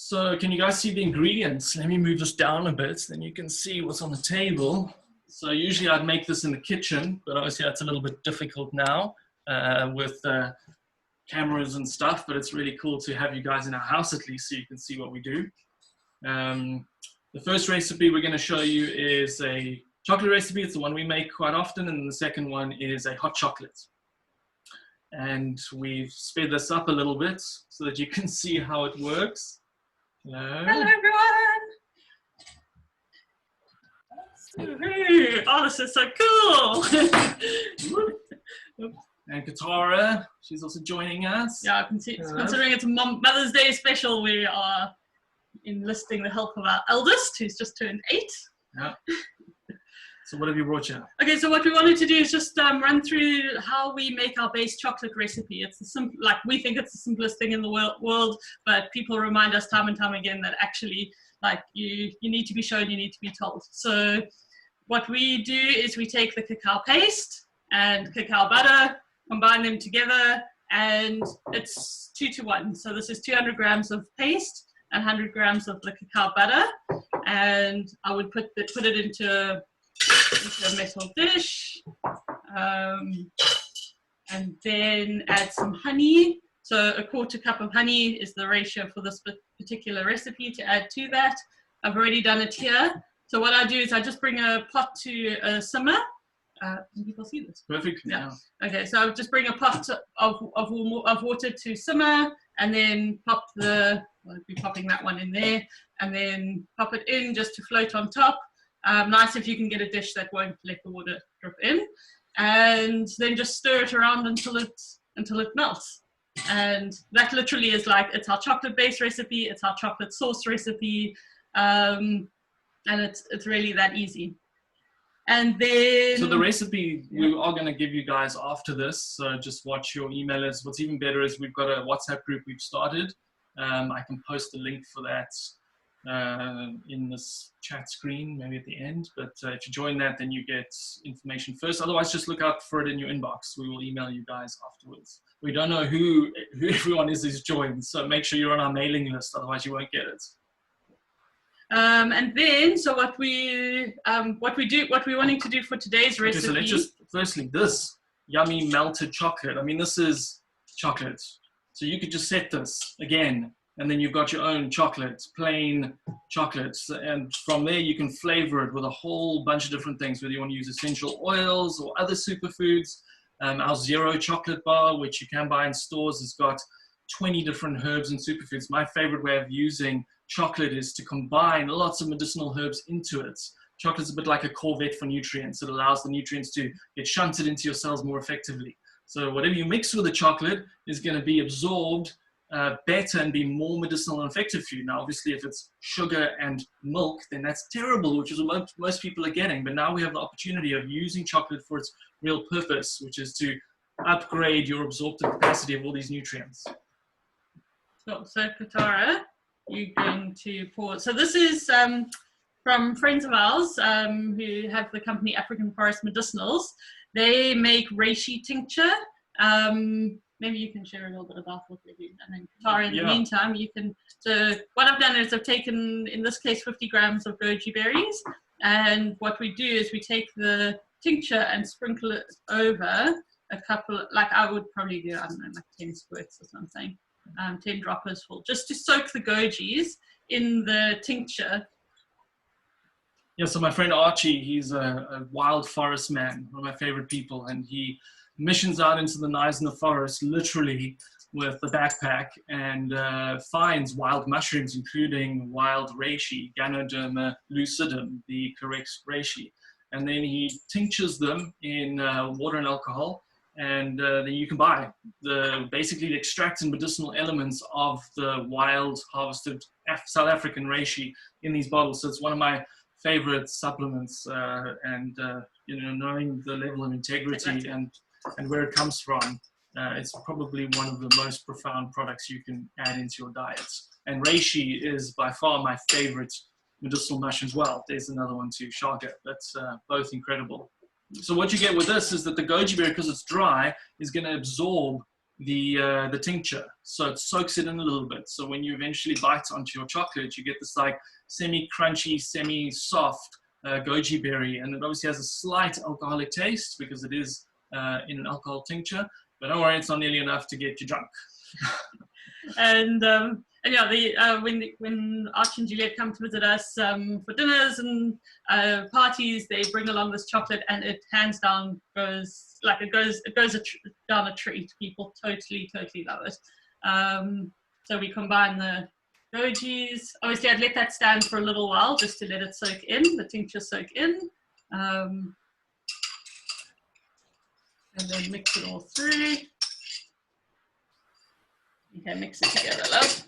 So can you guys see the ingredients? Let me move this down a bit, then you can see what's on the table. So usually I'd make this in the kitchen, but obviously that's a little bit difficult now with cameras and stuff, but it's really cool to have you guys in our house at least so you can see what we do. The first recipe we're going to show you is a chocolate recipe. It's the one we make quite often, and the second one is a hot chocolate. And we've sped this up a little bit so that you can see how it works. Hello. Hello everyone! Oh, this is so cool! And Katara, she's also joining us. Yeah, considering it's a Mother's Day special, we are enlisting the help of our eldest, who's just turned 8. Yeah. So what have you brought you? Okay, so what we wanted to do is just run through how we make our base chocolate recipe. It's the simple, like we think it's the simplest thing in the world, but people remind us time and time again that actually, like you need to be shown, you need to be told. So what we do is we take the cacao paste and cacao butter, combine them together, and it's 2 to 1. So this is 200 grams of paste and 100 grams of the cacao butter, and I would put it into a metal dish, and then add some honey. So a 1/4 cup of honey is the ratio for this particular recipe to add to that. I've already done it here. So what I do is I just bring a pot to a simmer. Can people see this? Perfect. Yeah. Okay, so I'll just bring a pot of water to simmer, and then I'll be popping that one in there, and then pop it in just to float on top. Nice if you can get a dish that won't let the water drip in, and then just stir it around until it melts. And that literally is like, it's our chocolate base recipe, it's our chocolate sauce recipe, and it's really that easy. And then so the recipe we are going to give you guys after this, so just watch your emailers. What's even better is we've got a WhatsApp group we've started. I can post a link for that in this chat screen, maybe at the end, but if you join that, then you get information first. Otherwise, just look out for it in your inbox. We will email you guys afterwards. We don't know who everyone is who's joined, so make sure you're on our mailing list, otherwise you won't get it. And then, so what we're wanting to do for today's recipe. Okay, so let's just, firstly, this yummy melted chocolate. I mean, this is chocolate. So you could just set this again, and then you've got your own chocolate, plain chocolates. And from there, you can flavor it with a whole bunch of different things, whether you want to use essential oils or other superfoods. Our zero chocolate bar, which you can buy in stores, has got 20 different herbs and superfoods. My favorite way of using chocolate is to combine lots of medicinal herbs into it. Chocolate's a bit like a Corvette for nutrients. It allows the nutrients to get shunted into your cells more effectively. So whatever you mix with the chocolate is going to be absorbed better and be more medicinal and effective for you. Now, obviously, if it's sugar and milk, then that's terrible, which is what most people are getting. But now we have the opportunity of using chocolate for its real purpose, which is to upgrade your absorptive capacity of all these nutrients. So Katara, you're going to pour. So this is from friends of ours who have the company African Forest Medicinals. They make reishi tincture. Maybe you can share a little bit about what they do. And then Katara, in the meantime, you can. So what I've done is I've taken, in this case, 50 grams of goji berries. And what we do is we take the tincture and sprinkle it over a couple, like I would probably do, I don't know, like 10 squirts or something. 10 droppers full, just to soak the gojis in the tincture. Yeah, so my friend Archie, he's a wild forest man, one of my favorite people, and he missions out into the Knysna forest literally with a backpack and finds wild mushrooms, including wild reishi, Ganoderma lucidum, the correct reishi. And then he tinctures them in water and alcohol. And then you can buy basically the extracted medicinal elements of the wild harvested South African reishi in these bottles. So it's one of my favorite supplements, and knowing the level of integrity and where it comes from, it's probably one of the most profound products you can add into your diet. And reishi is by far my favorite medicinal mushroom as well. There's another one too, chaga. That's both incredible. So what you get with this is that the goji berry, because it's dry, is going to absorb the tincture, so it soaks it in a little bit. So when you eventually bite onto your chocolate, you get this like semi-crunchy, semi-soft goji berry, and it obviously has a slight alcoholic taste because it is in an alcohol tincture. But don't worry, it's not nearly enough to get you drunk. And yeah, when Archie and Juliet come to visit us for dinners and parties, they bring along this chocolate, and it hands down goes down a treat. People totally love it. So we combine the gojis. Obviously, I'd let that stand for a little while just to let it soak in, the tincture soak in, and then mix it all through. Okay, mix it together, love.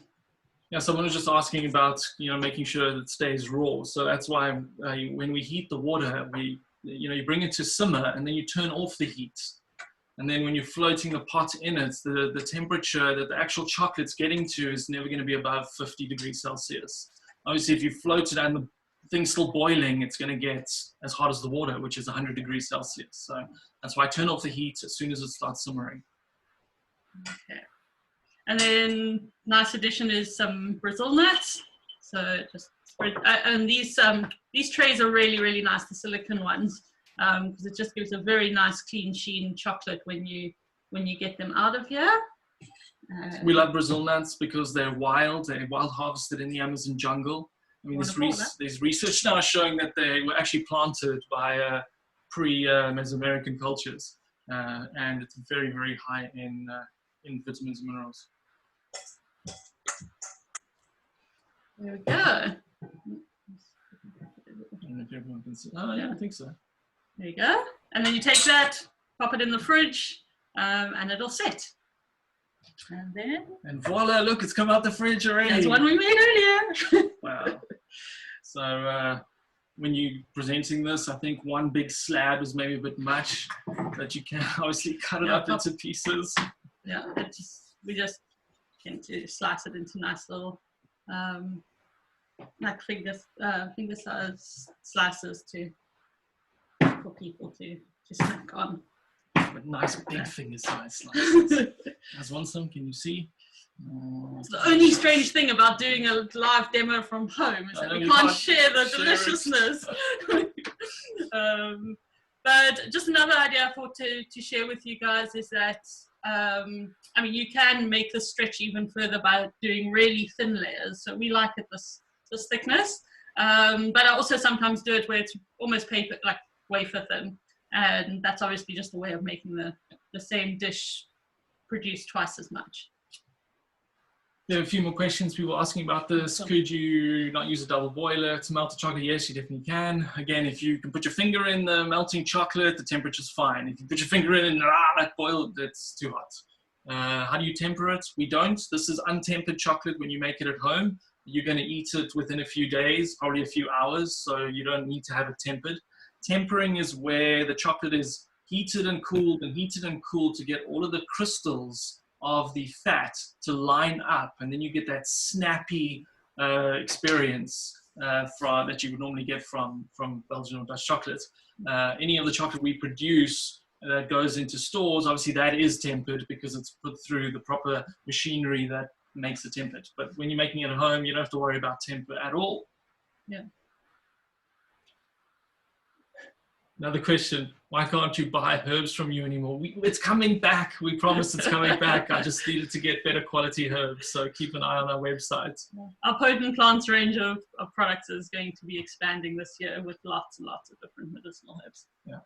Yeah, someone was just asking about, making sure that it stays raw. So that's why when we heat the water, you bring it to simmer, and then you turn off the heat. And then when you're floating the pot in it, the temperature that the actual chocolate's getting to is never going to be above 50 degrees Celsius. Obviously, if you float it and the thing's still boiling, it's going to get as hot as the water, which is 100 degrees Celsius. So that's why I turn off the heat as soon as it starts simmering. Okay. And then nice addition is some Brazil nuts. So just spread, and these trays are really nice, the silicone ones, because it just gives a very nice clean sheen chocolate when you get them out of here. We love Brazil nuts because they're wild harvested in the Amazon jungle. I mean, there's research now showing that they were actually planted by pre-Mesoamerican cultures, and it's very high in vitamins and minerals. There we go. If everyone can see. Oh, yeah, I think so. There you go. And then you take that, pop it in the fridge, and it'll set. And voila, look, it's come out the fridge already. That's one we made earlier. Wow. So when you're presenting this, I think one big slab is maybe a bit much, but you can obviously cut it up into pieces. Yeah, we just tend to slice it into nice little like finger size slices for people to snack on. But nice big finger size slices. As one some, can you see? It's the only strange thing about doing a live demo from home is that we can't share the deliciousness. But just another idea to share with you guys is that I mean, you can make this stretch even further by doing really thin layers. So we like it this thickness, but I also sometimes do it where it's almost paper, like wafer thin, and that's obviously just a way of making the same dish produce twice as much. There are a few more questions people asking about this. Could you not use a double boiler to melt the chocolate? Yes, you definitely can. Again, if you can put your finger in the melting chocolate, the temperature's fine. If you put your finger in and that boil, that's too hot. How do you temper it? We don't. This is untempered chocolate when you make it at home. You're going to eat it within a few days, probably a few hours, so you don't need to have it tempered. Tempering is where the chocolate is heated and cooled to get all of the crystals of the fat to line up, and then you get that snappy experience that you would normally get from Belgian or Dutch chocolate. Any of the chocolate we produce that goes into stores, obviously that is tempered because it's put through the proper machinery that makes it tempered. But when you're making it at home, you don't have to worry about temper at all. Yeah. Another question, why can't you buy herbs from you anymore? It's coming back. We promise it's coming back. I just needed to get better quality herbs. So keep an eye on our website. Our potent plants range of products is going to be expanding this year with lots and lots of different medicinal herbs. Yeah.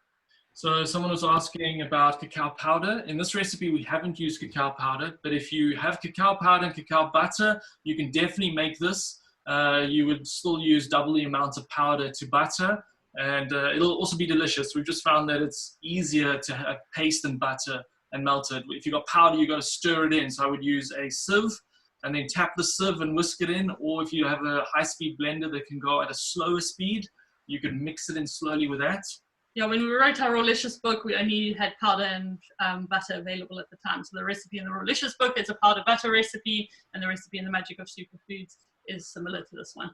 So someone was asking about cacao powder. In this recipe, we haven't used cacao powder, but if you have cacao powder and cacao butter, you can definitely make this. You would still use double the amount of powder to butter. And it'll also be delicious. We've just found that it's easier to have paste and butter and melt it. If you've got powder, you've got to stir it in. So I would use a sieve and then tap the sieve and whisk it in. Or if you have a high-speed blender that can go at a slower speed, you can mix it in slowly with that. Yeah, when we wrote our Rawlicious book, we only had powder and butter available at the time. So the recipe in the Rawlicious book is a powder butter recipe, and the recipe in the Magic of Superfoods is similar to this one.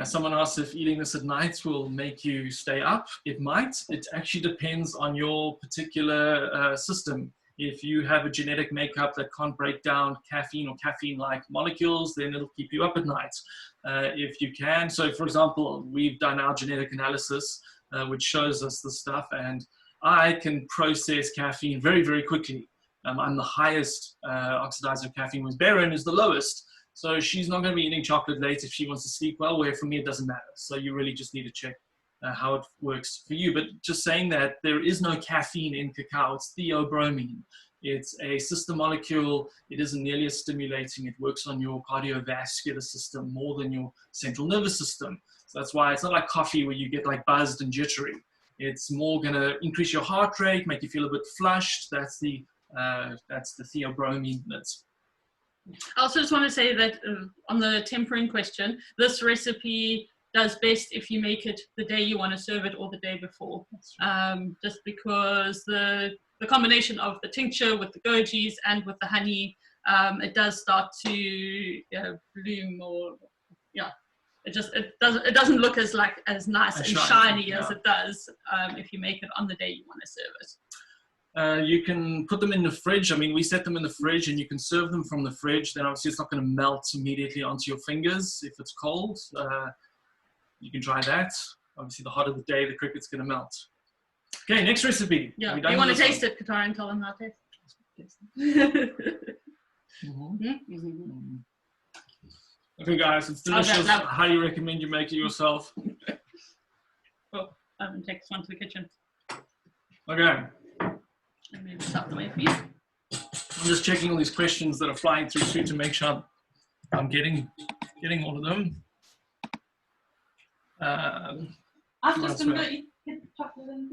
Someone asked if eating this at night will make you stay up. It might. It actually depends on your particular system. If you have a genetic makeup that can't break down caffeine or caffeine-like molecules, then it'll keep you up at night. If you can, so for example, we've done our genetic analysis, which shows us the stuff, and I can process caffeine very, very quickly. I'm the highest oxidizer of caffeine, whereas Beryn is the lowest. So she's not going to be eating chocolate late if she wants to sleep well, where for me it doesn't matter. So you really just need to check how it works for you. But just saying that there is no caffeine in cacao, it's theobromine. It's a sister molecule. It isn't nearly as stimulating. It works on your cardiovascular system more than your central nervous system. So that's why it's not like coffee where you get like buzzed and jittery. It's more going to increase your heart rate, make you feel a bit flushed. That's the theobromine that's. I also just want to say that on the tempering question, this recipe does best if you make it the day you want to serve it or the day before. Just because the combination of the tincture with the gojis and with the honey, it does start to bloom, or it doesn't look as nice and shiny as it does if you make it on the day you want to serve it. You can put them in the fridge. I mean, we set them in the fridge and you can serve them from the fridge. Then obviously it's not going to melt immediately onto your fingers if it's cold. You can try that. Obviously, the hotter the day, the quicker going to melt. Okay, next recipe. Yeah, you want to taste it, Katara, and tell them how it tastes. Okay, guys, it's delicious. I highly recommend you make it yourself. Oh, I'm going to take this one to the kitchen. Okay. And maybe it's out the way for you. I'm just checking all these questions that are flying through Sue to make sure I'm getting all of them. I'm just going to go eat the chocolate and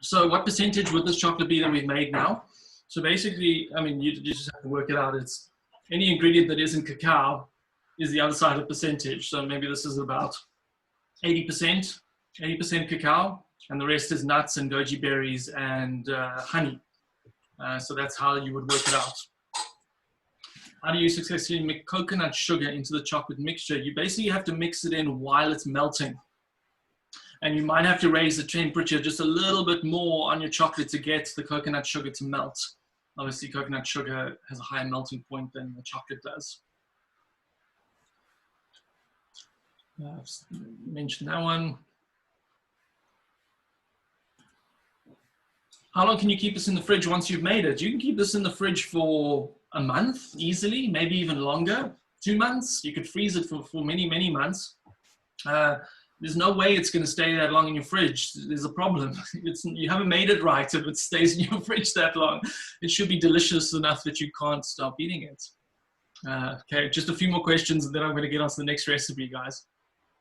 So what percentage would this chocolate be that we've made now? So basically, I mean, you just have to work it out. It's any ingredient that isn't cacao is the other side of the percentage. So maybe this is about 80% cacao, and the rest is nuts and goji berries and honey. So that's how you would work it out. How do you successfully mix coconut sugar into the chocolate mixture? You basically have to mix it in while it's melting. And you might have to raise the temperature just a little bit more on your chocolate to get the coconut sugar to melt. Obviously, coconut sugar has a higher melting point than the chocolate does. I've mentioned that one. How long can you keep this in the fridge once you've made it? You can keep this in the fridge for a month easily, maybe even longer, 2 months. You could freeze it for many, many months. There's no way it's going to stay that long in your fridge. There's a problem. You haven't made it right if it stays in your fridge that long. It should be delicious enough that you can't stop eating it. Okay, just a few more questions and then I'm going to get on to the next recipe, guys.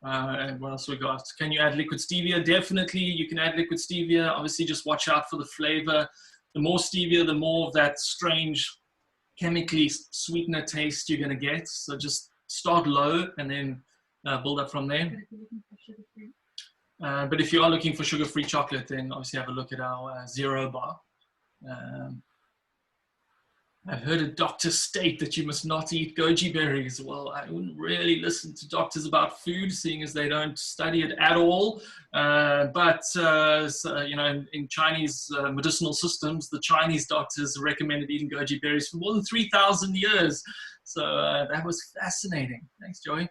And what else we got? Can you add liquid stevia? Definitely, you can add liquid stevia. Obviously, just watch out for the flavor. The more stevia, the more of that strange chemically sweetener taste you're going to get. So just start low and then build up from there. But if you are looking for sugar-free chocolate, then obviously have a look at our Zero Bar. I've heard a doctor state that you must not eat goji berries. Well, I wouldn't really listen to doctors about food, seeing as they don't study it at all. So, you know, in Chinese medicinal systems, the Chinese doctors recommended eating goji berries for more than 3,000 years. So that was fascinating. Thanks, Joey.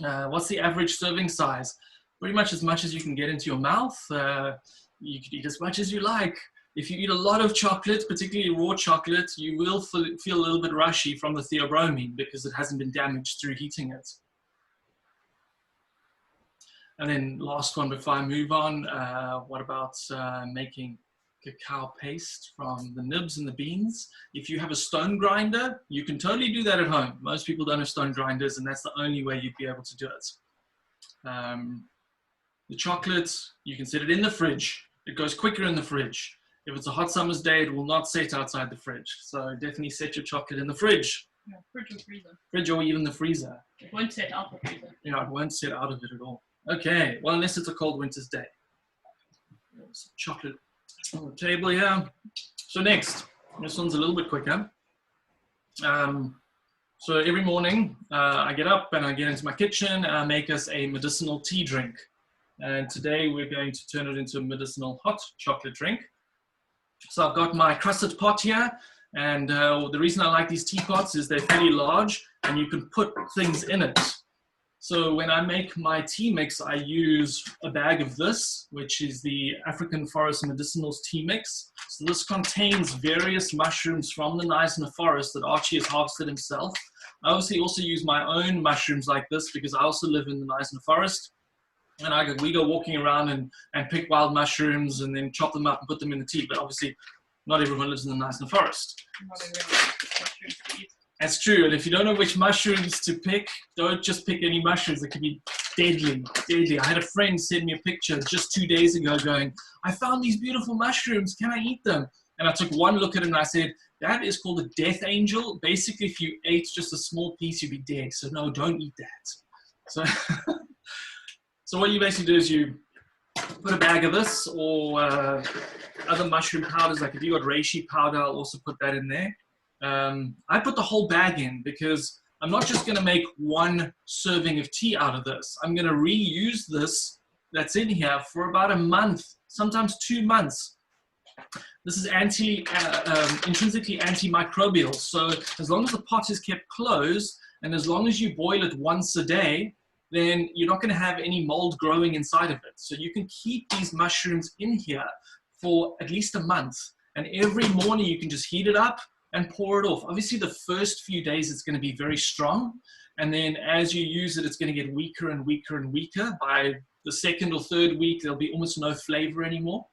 What's the average serving size? Pretty much as you can get into your mouth. You could eat as much as you like. If you eat a lot of chocolate, particularly raw chocolate, you will feel a little bit rushy from the theobromine because it hasn't been damaged through heating it. And then last one before I move on, what about making cacao paste from the nibs and the beans? If you have a stone grinder, you can totally do that at home. Most people don't have stone grinders, and that's the only way you'd be able to do it. The chocolate, you can set it in the fridge. It goes quicker in the fridge. If it's a hot summer's day, it will not set outside the fridge. So definitely set your chocolate in the fridge. Yeah, fridge or freezer. Fridge or even the freezer. It won't set out the freezer. Yeah, it won't set out of it at all. Okay, well, unless it's a cold winter's day. Some chocolate on the table here. So next, this one's a little bit quicker. So every morning, I get up and I get into my kitchen and I make us a medicinal tea drink. And today we're going to turn it into a medicinal hot chocolate drink. So I've got my crusted pot here, and the reason I like these teapots is they're fairly large and you can put things in it. So when I make my tea mix, I use a bag of this, which is the African Forest Medicinals tea mix. So this contains various mushrooms from the Knysna forest that Archie has harvested himself. I obviously also use my own mushrooms like this because I also live in the Knysna forest. And we go walking around and pick wild mushrooms and then chop them up and put them in the tea. But obviously, not everyone lives in the Knysna forest. Not everyone likes mushrooms to eat. That's true. And if you don't know which mushrooms to pick, don't just pick any mushrooms. They can be deadly, deadly. I had a friend send me a picture just 2 days ago going, I found these beautiful mushrooms. Can I eat them? And I took one look at it and I said, that is called a death angel. Basically, if you ate just a small piece, you'd be dead. So no, don't eat that. So what you basically do is you put a bag of this or other mushroom powders. Like if you got reishi powder, I'll also put that in there. I put the whole bag in because I'm not just going to make one serving of tea out of this. I'm going to reuse this that's in here for about a month, sometimes 2 months. This is intrinsically antimicrobial. So as long as the pot is kept closed and as long as you boil it once a day, then you're not going to have any mold growing inside of it. So you can keep these mushrooms in here for at least a month. And every morning you can just heat it up and pour it off. Obviously, the first few days it's going to be very strong. And then as you use it, it's going to get weaker and weaker and weaker. By the second or third week, there'll be almost no flavor anymore.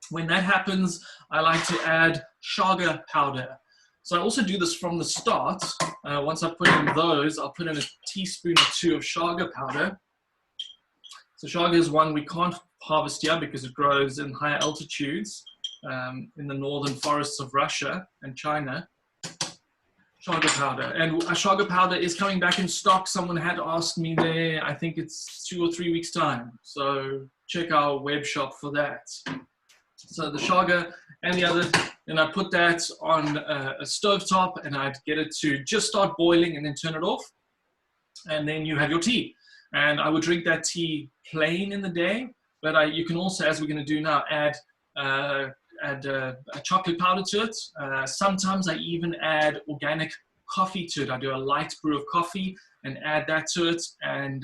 When that happens, I like to add chaga powder. So I also do this from the start. Once I put in those, I'll put in a teaspoon or 2 of chaga powder. So chaga is one we can't harvest here because it grows in higher altitudes in the northern forests of Russia and China. Chaga powder. And chaga powder is coming back in stock. Someone had asked me there, I think it's 2 or 3 weeks' time. So check our web shop for that. So the chaga and the other, and I put that on a stovetop and I'd get it to just start boiling and then turn it off. And then you have your tea. And I would drink that tea plain in the day, but you can also, as we're going to do now, add a chocolate powder to it. Sometimes I even add organic coffee to it. I do a light brew of coffee and add that to it. And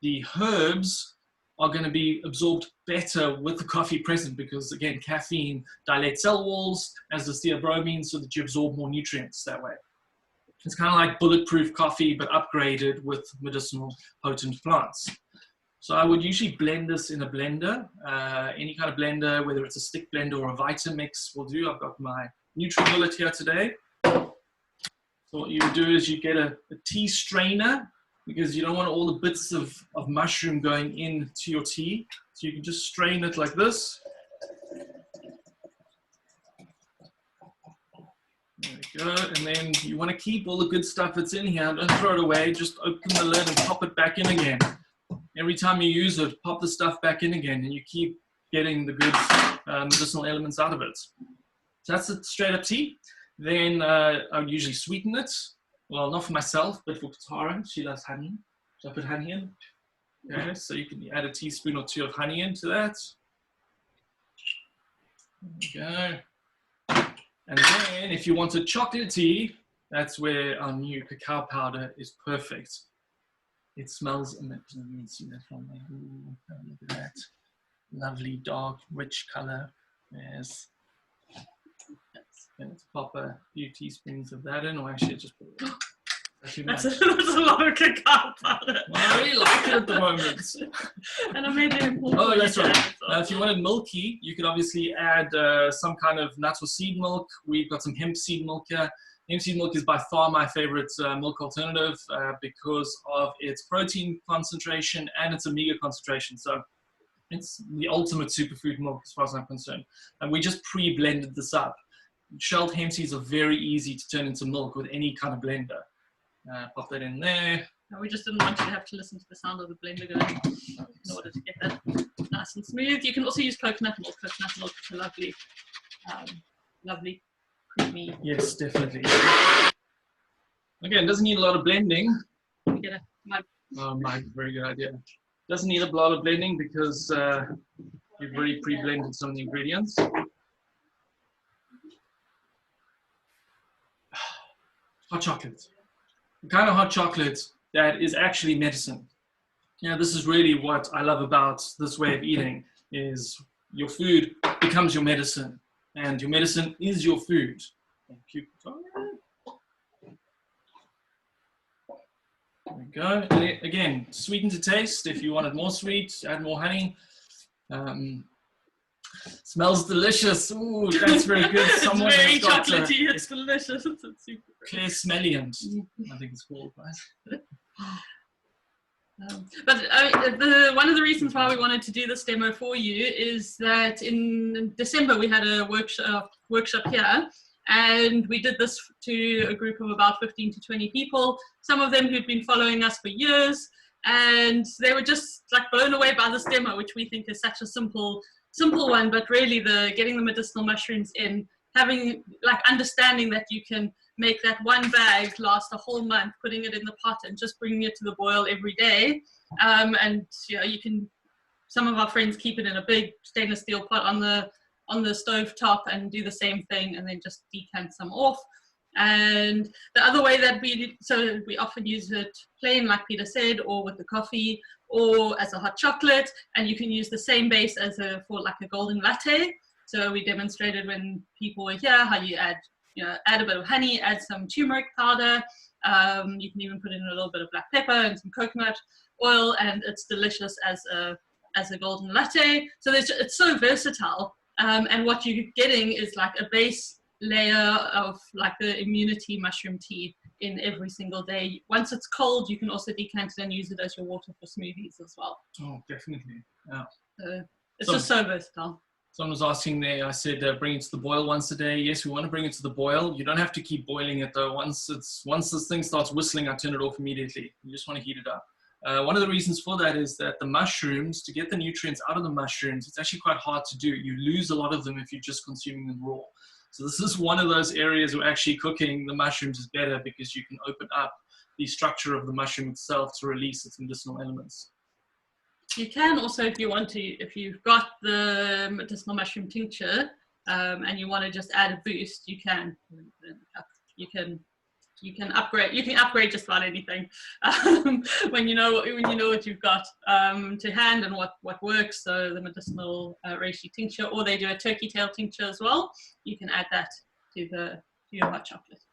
the herbs are going to be absorbed better with the coffee present because, again, caffeine dilates cell walls, as does theobromine, so that you absorb more nutrients that way. It's kind of like bulletproof coffee, but upgraded with medicinal potent plants. So I would usually blend this in a blender, any kind of blender, whether it's a stick blender or a Vitamix will do. I've got my NutriBullet here today. So what you would do is you get a tea strainer, because you don't want all the bits of mushroom going into your tea. So you can just strain it like this. There we go. And then you want to keep all the good stuff that's in here. Don't throw it away. Just open the lid and pop it back in again. Every time you use it, pop the stuff back in again, and you keep getting the good medicinal elements out of it. So that's a straight up tea. Then I would usually sweeten it. Well, not for myself, but for Katara. She loves honey. So I put honey in. Okay, so you can add a teaspoon or 2 of honey into that. There we go. And then if you want a chocolate tea, that's where our new cacao powder is perfect. It smells amazing. You can see that from there. Ooh, look at that. Lovely, dark, rich color. Yes. Let's pop a few teaspoons of that in, or actually just put it in. That's a lot of cacao powder. Well, I really like it at the moment. And I made it. Oh, that's right. Now, if you wanted milky, you could obviously add some kind of nut or seed milk. We've got some hemp seed milk here. Hemp seed milk is by far my favorite milk alternative because of its protein concentration and its omega concentration. So it's the ultimate superfood milk as far as I'm concerned. And we just pre-blended this up. Shelled hemp seeds are very easy to turn into milk with any kind of blender. Pop that in there. No, we just didn't want you to have to listen to the sound of the blender going in order to get that nice and smooth. You can also use coconut milk. Coconut milk is a lovely, lovely, creamy. Yes, definitely. Again, doesn't need a lot of blending. You get a mug. Oh, my, very good idea. Doesn't need a lot of blending because you've already pre-blended some of the ingredients. hot chocolate. The kind of hot chocolate that is actually medicine. You know, this is really what I love about this way of eating, is your food becomes your medicine, and your medicine is your food. Thank you. There we go. And again, sweeten to taste. If you wanted more sweet, add more honey. Smells delicious. Ooh, that's very good. Someone it's very chocolatey. It's delicious. It's super Claire Smelliant, I think it's called, right? One of the reasons why we wanted to do this demo for you is that in December we had a workshop here, and we did this to a group of about 15 to 20 people, some of them who'd been following us for years, and they were just like blown away by this demo, which we think is such a simple one, but really getting the medicinal mushrooms in, having like understanding that you can make that one bag last a whole month, putting it in the pot and just bringing it to the boil every day. And you know, you can, some of our friends keep it in a big stainless steel pot on the stove top and do the same thing, and then just decant some off. And the other way that we often use it plain, like Peter said, or with the coffee, or as a hot chocolate, and you can use the same base for like a golden latte. So we demonstrated when people were here how you add a bit of honey, add some turmeric powder. You can even put in a little bit of black pepper and some coconut oil, and it's delicious as a golden latte. So it's so versatile, and what you're getting is like a base layer of like the immunity mushroom tea in every single day. Once it's cold, you can also decant it and use it as your water for smoothies as well. Oh, definitely. Yeah. So it's just so versatile. Someone was asking there, I said bring it to the boil once a day. Yes, we want to bring it to the boil. You don't have to keep boiling it though. Once this thing starts whistling, I turn it off immediately. You just want to heat it up. One of the reasons for that is that the mushrooms, to get the nutrients out of the mushrooms, it's actually quite hard to do. You lose a lot of them if you're just consuming them raw. So this is one of those areas where actually cooking the mushrooms is better, because you can open up the structure of the mushroom itself to release its medicinal elements. You can also, if you want to, if you've got the medicinal mushroom tincture and you want to just add a boost, you can. You can upgrade just about anything when you know what you've got to hand and what works. So the medicinal reishi tincture, or they do a turkey tail tincture as well. You can add that to your hot chocolate.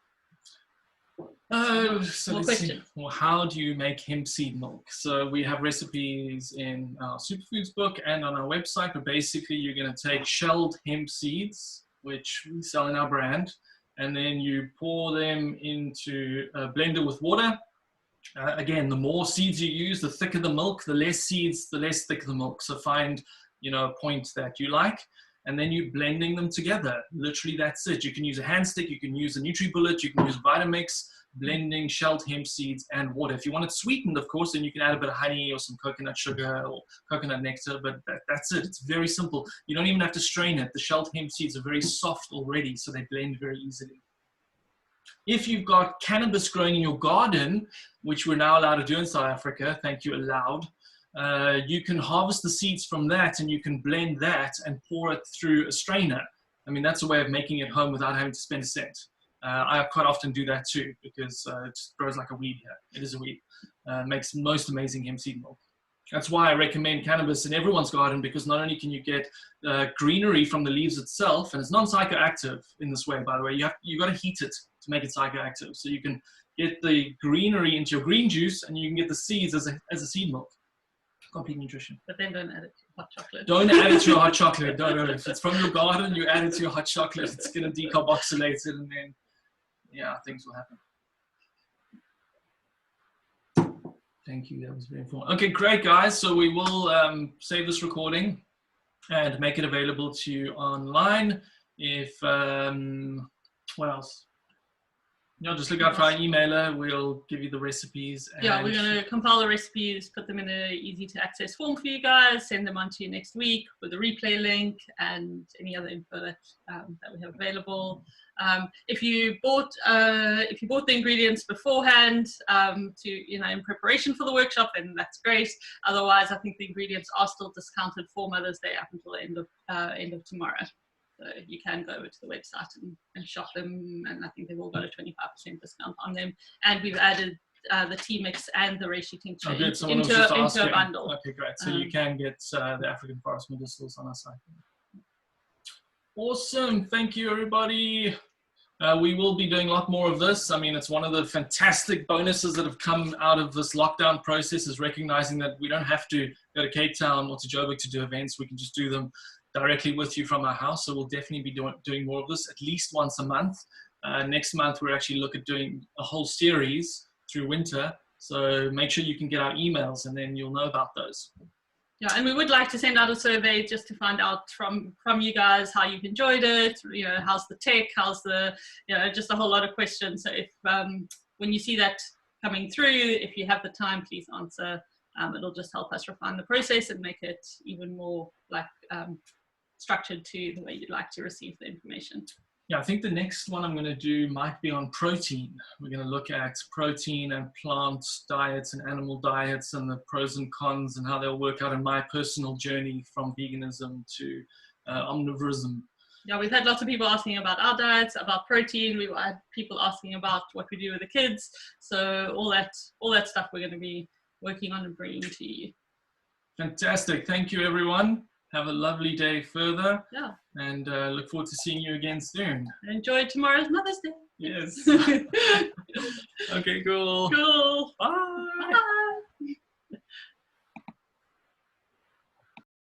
So let's see. Well, how do you make hemp seed milk? So we have recipes in our Superfoods book and on our website, but basically you're going to take shelled hemp seeds, which we sell in our brand, and then you pour them into a blender with water. Again, the more seeds you use, the thicker the milk. The less seeds, the less thick the milk. So find, a point that you like, and then you're blending them together. Literally, that's it. You can use a hand stick, you can use a NutriBullet, you can use Vitamix, blending shelled hemp seeds and water. If you want it sweetened, of course, then you can add a bit of honey or some coconut sugar or coconut nectar, but that's it. It's very simple. You don't even have to strain it. The shelled hemp seeds are very soft already, so they blend very easily. If you've got cannabis growing in your garden, which we're now allowed to do in South Africa, thank you, allowed, you can harvest the seeds from that and you can blend that and pour it through a strainer. I mean, that's a way of making it home without having to spend a cent. I quite often do that too, because it just grows like a weed here. It is a weed. Makes most amazing hemp seed milk. That's why I recommend cannabis in everyone's garden, because not only can you get greenery from the leaves itself, and it's non-psychoactive in this way, by the way. You got to heat it to make it psychoactive. So you can get the greenery into your green juice, and you can get the seeds as a seed milk. Complete nutrition. But then don't add it to hot chocolate. Don't add it to your hot chocolate. No. If it's from your garden, you add it to your hot chocolate. It's going to decarboxylate it, and then, yeah, things will happen. Thank you. That was very informative. Okay, great, guys. So we will save this recording and make it available to you online. If what else? Just look out for our emailer. We'll give you the recipes. Yeah, we're going to compile the recipes, put them in an easy-to-access form for you guys, send them on to you next week with a replay link and any other info that we have available. If you bought the ingredients beforehand, in preparation for the workshop, then that's great. Otherwise, I think the ingredients are still discounted for Mother's Day up until the end of tomorrow. So you can go over to the website and shop them, and I think they've all got a 25% discount on them. And we've added the tea mix and the reishi tincture into a bundle. Okay, great. So you can get the African forest medicinals on our site. Awesome. Thank you, everybody. We will be doing a lot more of this. I mean, it's one of the fantastic bonuses that have come out of this lockdown process, is recognizing that we don't have to go to Cape Town or to Joburg to do events. We can just do them directly with you from our house. So we'll definitely be doing more of this at least once a month. Next month, we're actually looking at doing a whole series through winter. So make sure you can get our emails, and then you'll know about those. Yeah, and we would like to send out a survey just to find out from you guys how you've enjoyed it, how's the tech, how's the, just a whole lot of questions. So if when you see that coming through, if you have the time, please answer. It'll just help us refine the process and make it even more structured to the way you'd like to receive the information. Yeah, I think the next one I'm going to do might be on protein. We're going to look at protein and plant diets and animal diets and the pros and cons and how they'll work out in my personal journey from veganism to omnivorism. Yeah, we've had lots of people asking about our diets, about protein. We've had people asking about what we do with the kids. So all that stuff we're going to be working on and bringing to you. Fantastic. Thank you, everyone. Have a lovely day further. Yeah. And look forward to seeing you again soon. Enjoy tomorrow's Mother's Day. Yes. Okay, cool. Cool. Bye. Bye.